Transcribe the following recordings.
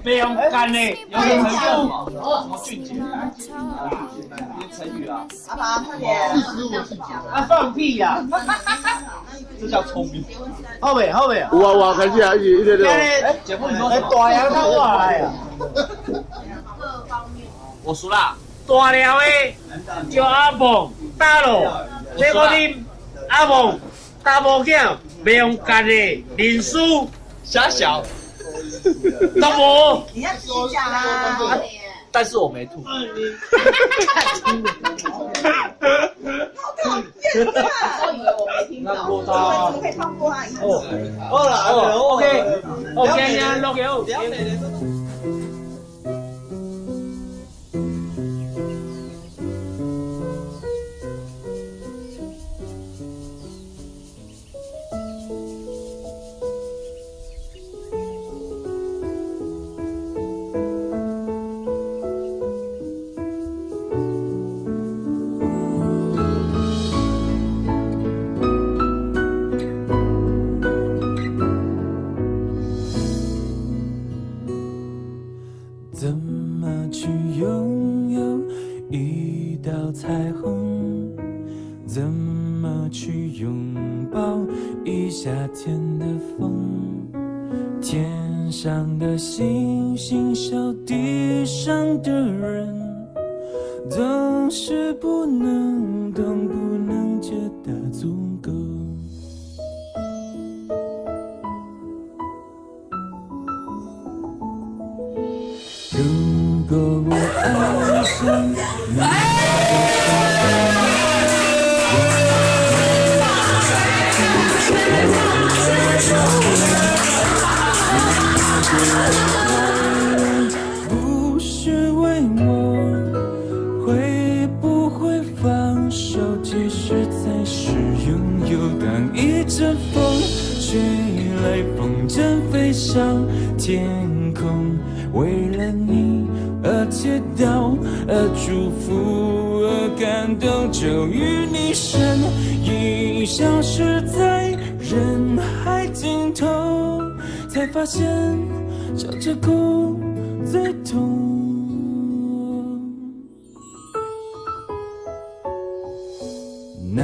没用干的，有个成语什么俊杰，一些成语啊。阿爸快点，啊放屁呀！这叫聪明。后面。我看起来一点哎，姐夫你说大洋他话来呀。我输啦。大了的叫阿梦打咯，结果你阿梦打无囝，没用干的林书瞎小，都无。你要自己讲啊。但是我没吐。都以为我没听到，我怎么可以放过他？好了 ，OK，呀，录有。怎么去拥有一道彩虹？怎么去拥抱一夏天的风？天上的星星笑地上的人，总是不能懂，不能觉得足够。如果我爱上你不是为我，会不会放手？其实才是拥有。当一阵风吹来，风筝飞上天空，为了你而祈祷，而祝福，而感动，就与你身影消失在人海尽头，才发现笑着哭最痛。那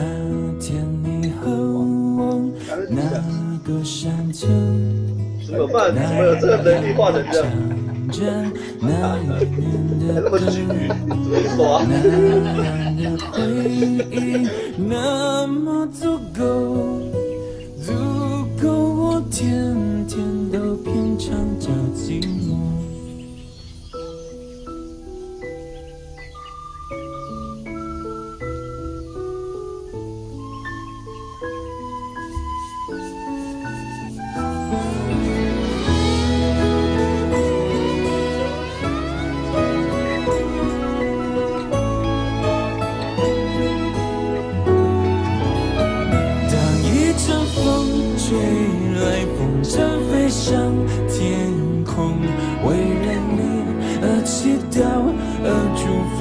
天你和我那个山丘，怎么办？怎么有这个能力画成这样？那一年的歌，那样的回忆，那么足够，足够我天天都品尝着寂寞。吹来，风筝飞上天空，为了你而祈祷，而祝福，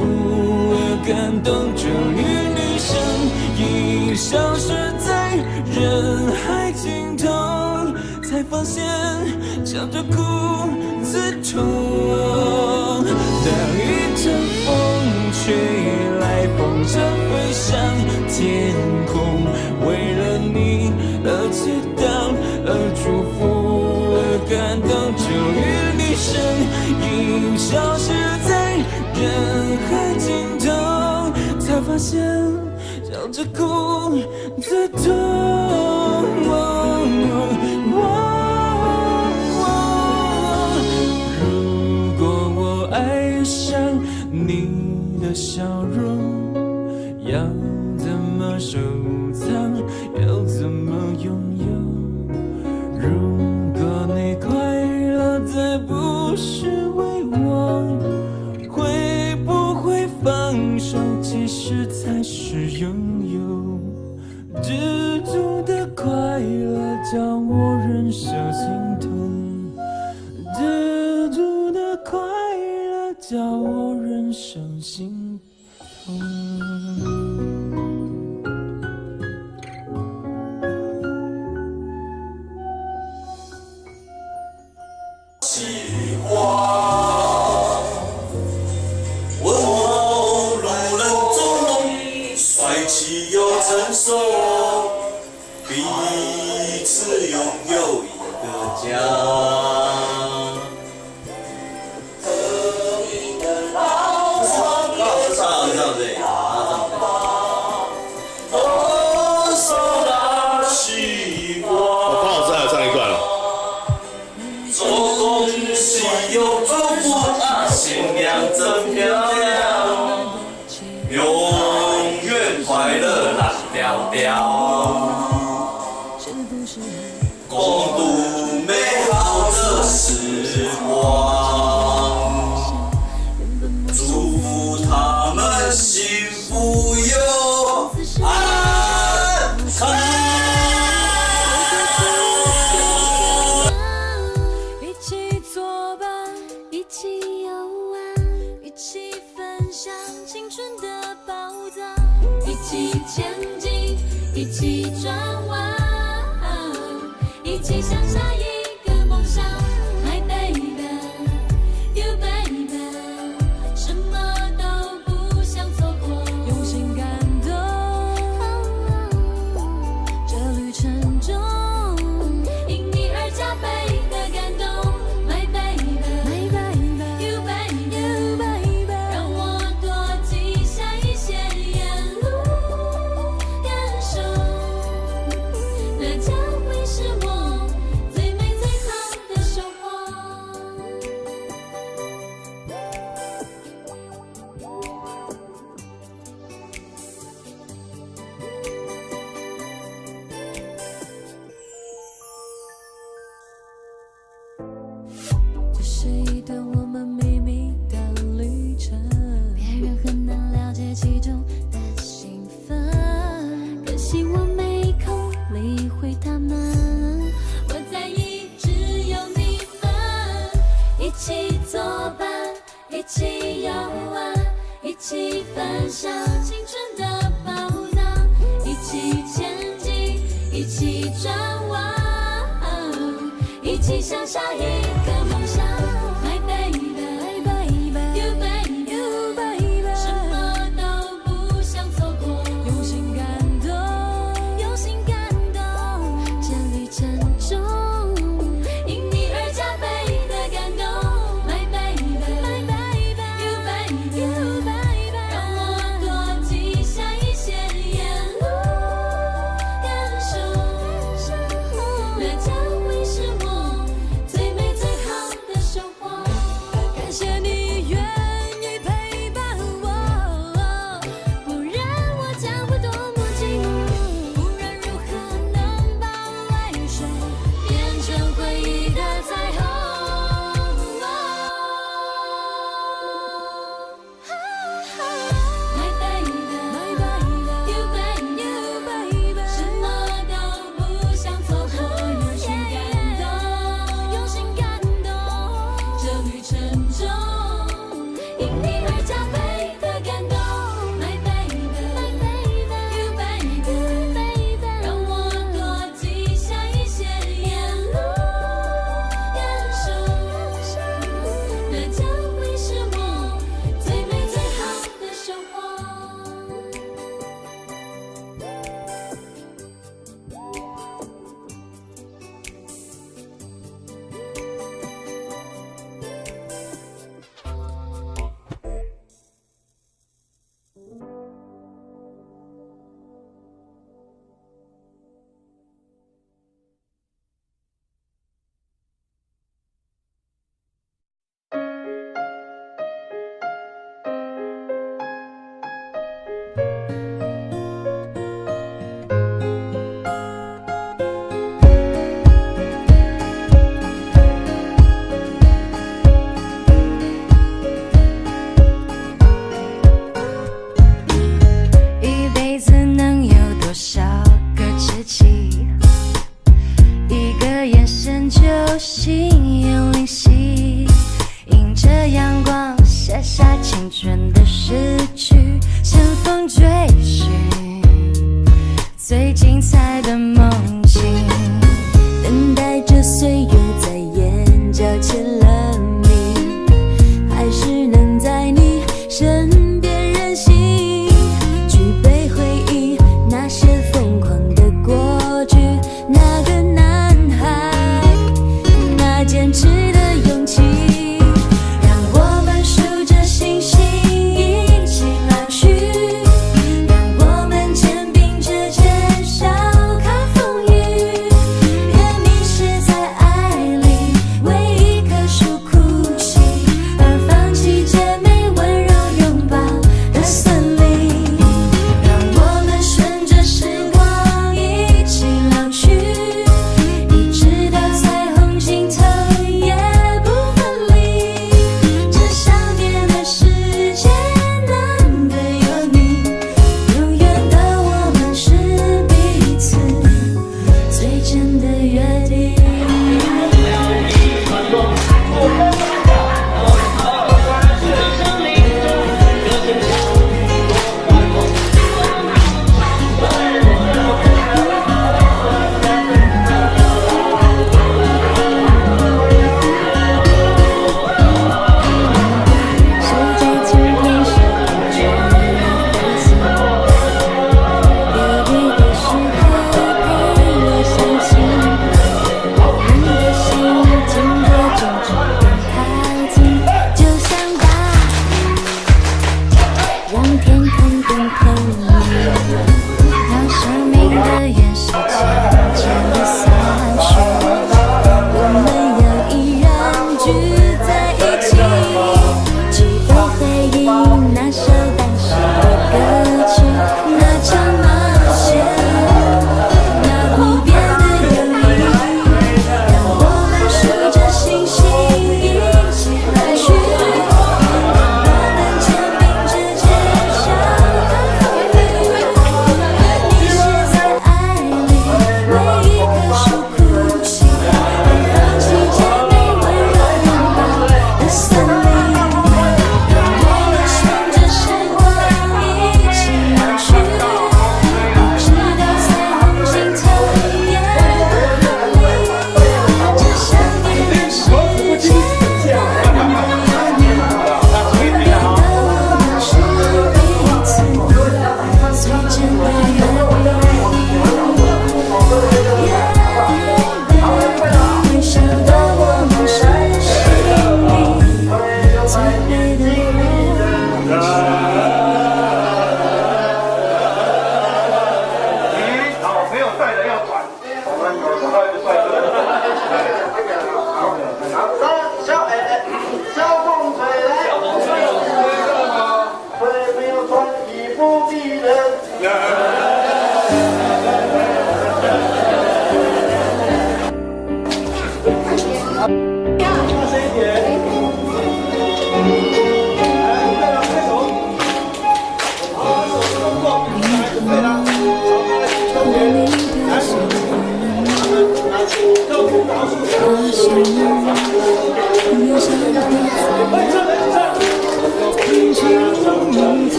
而感动，就与你身影消失在人海尽头，才发现笑着哭最痛。当一阵风吹来，风筝飞上天空，为了你而祈祷，而祝福，而感动，就与你身影消失在人海尽头，才发现笑着哭最痛。如果我爱上你的笑容，要怎么收藏，要怎么拥有？如果你快乐再不是为我，会不会放手？其实才是拥有。知足的快乐叫我忍受心痛，知足的快乐叫我忍受心痛。喜欢。问候路人中，帅气又成熟，彼此拥有一个家。有祝福啊，新娘真漂亮，永远快乐蓝调调，共度美好的时光，祝福他们幸福又安康。一起转弯，一起向下一个梦想。My baby, you baby， 什么都不想错过，用心感动。这旅程中，因你而加倍的感动。My baby, my baby, you baby, you baby， 让我多记下一些沿路。那将会是我最美最好的收获。这是一段我们秘密的旅程，别人很难了解其中的兴奋，可惜我没空理会他们，我在意只有你们。一起作伴，一起游玩，一起分享青春的宝藏，一起前进，一起转弯，一起向下一个梦想。My baby, you baby, you baby， 什么都不想错过，用心感动。这旅程中，因你而加倍的感动。My baby, my baby, you baby, you baby， 让我多记下一些沿路感受，那将会是我最美最好的收获。感谢你愿意陪伴我，不然我将会多么寂寞，不然如何能把泪水变成回忆的彩虹。My baby, my baby, you baby, you baby， 什么都不想错过，用心感动，用心感动。这旅程中，因你而加倍的感动。My baby, my baby, you baby, you baby， 让我多记下一些沿路感受，那将会是我最美最好的收获。一辈子能有多少个知己？一个眼神就心有灵犀，迎着阳光写下青春的诗句，乘风追寻最精彩的梦境，等待着岁月在眼角起来。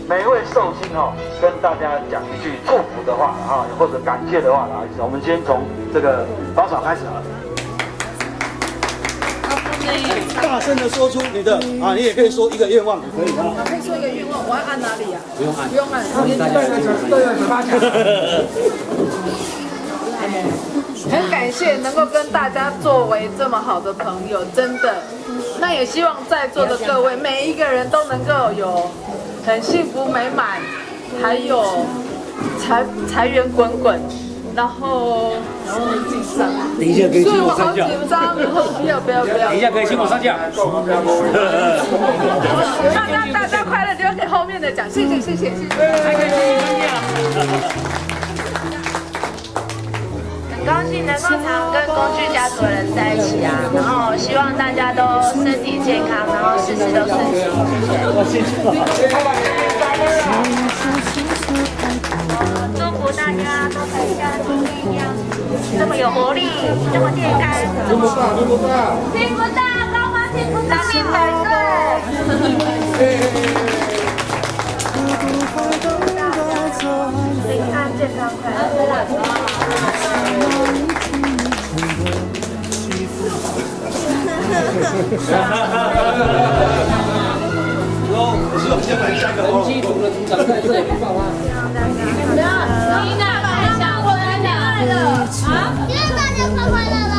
每一位寿星跟大家讲一句祝福的话或者感谢的话啊，我们先从这个宝嫂开始好了。大声的说出你的你也可以说一个愿望，可以吗？可以说一个愿望，我要按哪里呀？不用按，不用按，大家都有嘴巴讲。很感谢能够跟大家作为这么好的朋友，真的。那也希望在座的各位每一个人都能够有很幸福美满，还有财源滚滚，然后紧张。等一下可以请我上架。紧张，不要。等一下可以请我上架。让大家快乐留给后面的讲，谢谢。还可以请你上架。高兴能够常跟工具家族的人在一起啊，然后希望大家都身体健康，然后事事都顺心。谢谢。祝福大家都可以像今天一样，这么有活力，这么健康。幸福大，幸福大，高妈幸福大，长命百岁。平安健康快乐。是我们先来下一个哦。基础的组长在这里报啊。不要，你哪来想我来来了啊？希望大家快快乐乐。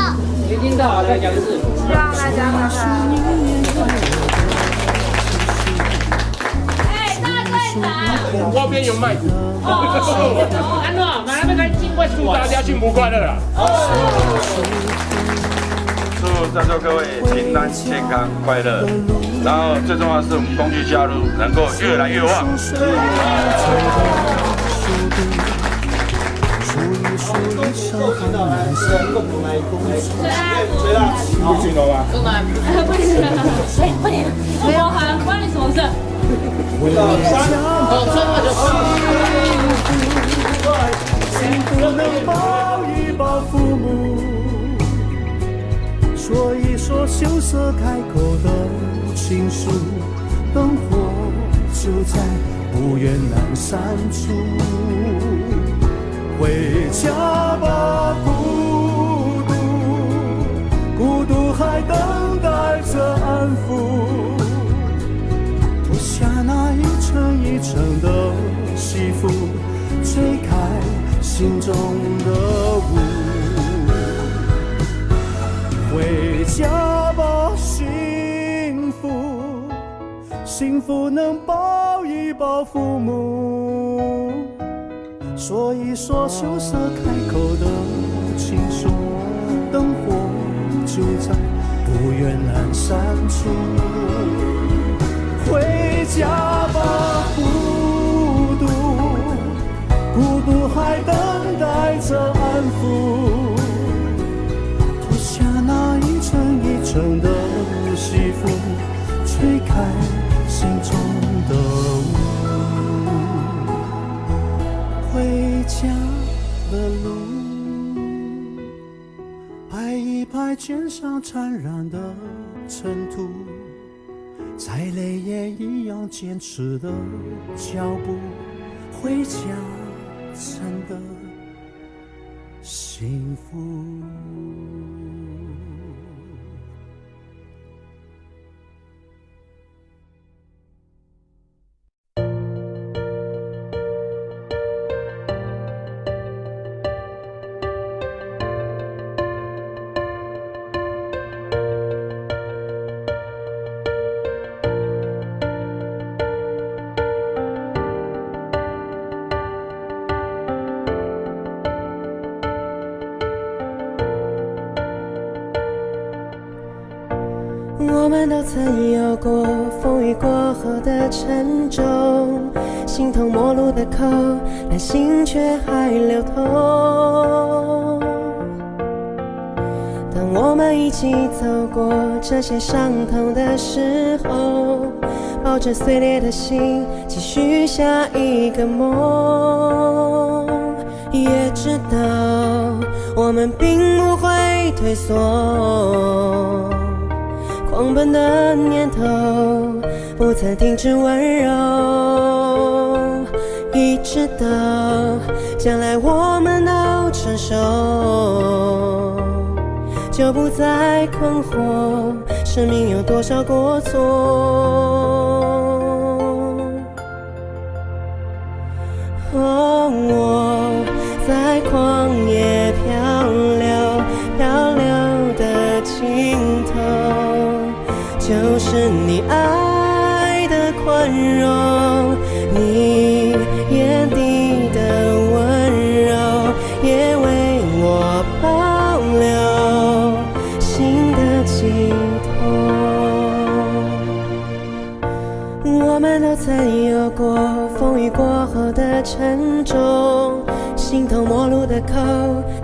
没听到啊？再讲一次。希望大家快快乐乐。大队长，我边有卖股。安诺，马上要来进会，祝大家幸福快乐啦！祝在座各位平安、健康、快乐，然后最重要的是我们工具加入能够越来越旺。不行了吗？没有喊，关你什么事？抱一抱父母，说一说羞涩开口的情书，灯火就在不远阑珊处。回家吧，孤独，孤独还等待着安抚。脱下那一层一层的西服，吹开心中的雾。回家吧，幸福，幸福能抱一抱父母，说一说羞涩开口的情书，灯火就在不远阑珊处。回家吧，孤独，孤独还等待着安抚。脱下那一层一层的西服，吹开心中的雾。回家的路，拍一拍肩上缠染的尘土，再累也一样坚持的脚步。回家真的幸福。我们都曾有过风雨过后的沉重，形同陌路的口，但心却还流通。当我们一起走过这些伤痛的时候，抱着碎裂的心，继续下一个梦。也知道我们并不会退缩，狂奔的念头不曾停止温柔，一直到将来我们都成熟，就不再困惑生命有多少过错。哦，我在旷野漂流，漂流的尽头就是你爱的宽容，你眼底的温柔，也为我保留心的寄托。我们都曾有过风雨过后的沉重，形同陌路的口，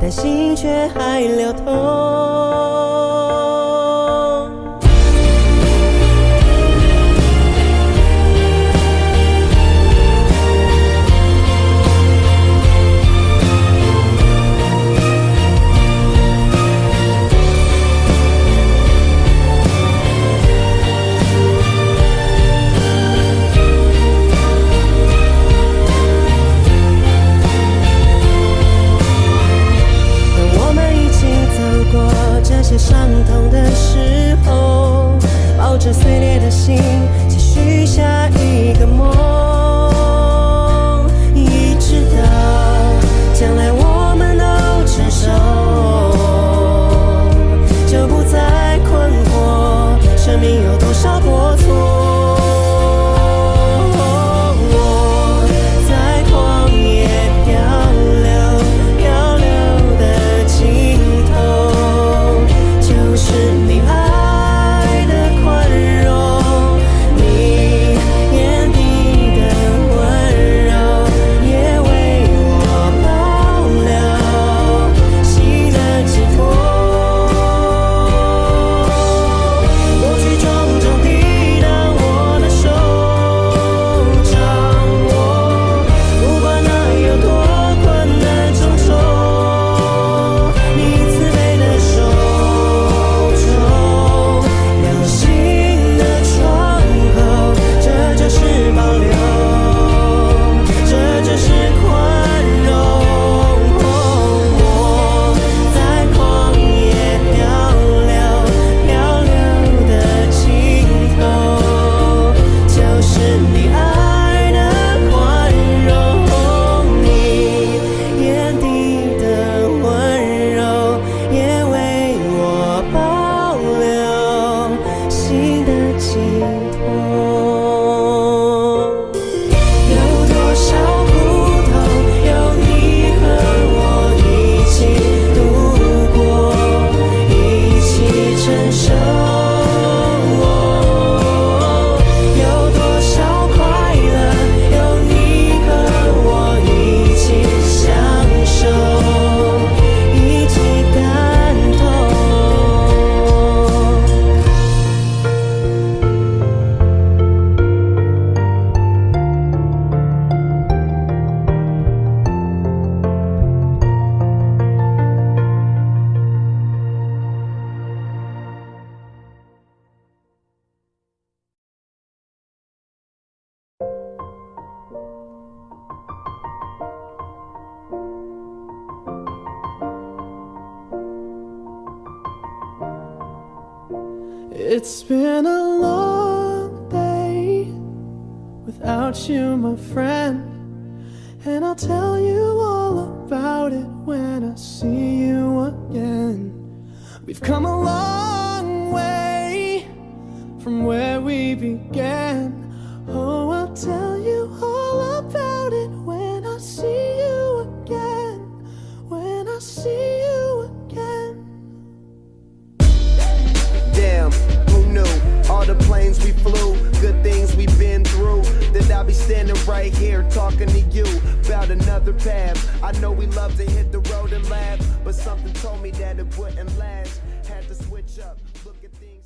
但心却还流通。这些伤痛的时候，抱着碎裂的心，继续下一个梦，一直到将来我们都成熟，就不再困惑，生命有多少过错。It's been a long day without you, my friend, and I'll tell you all about it when I see you again. We've come a long way from where we began. Oh, I'll tell you all about it when I see you again, when I see you again. Damn, who knew? All the planes we flew, good things we've been through, that I'll be standing right here talking to you about another path. I know we love to hit the road and laugh, but something told me that it wouldn't last. Had to switch up, look at things.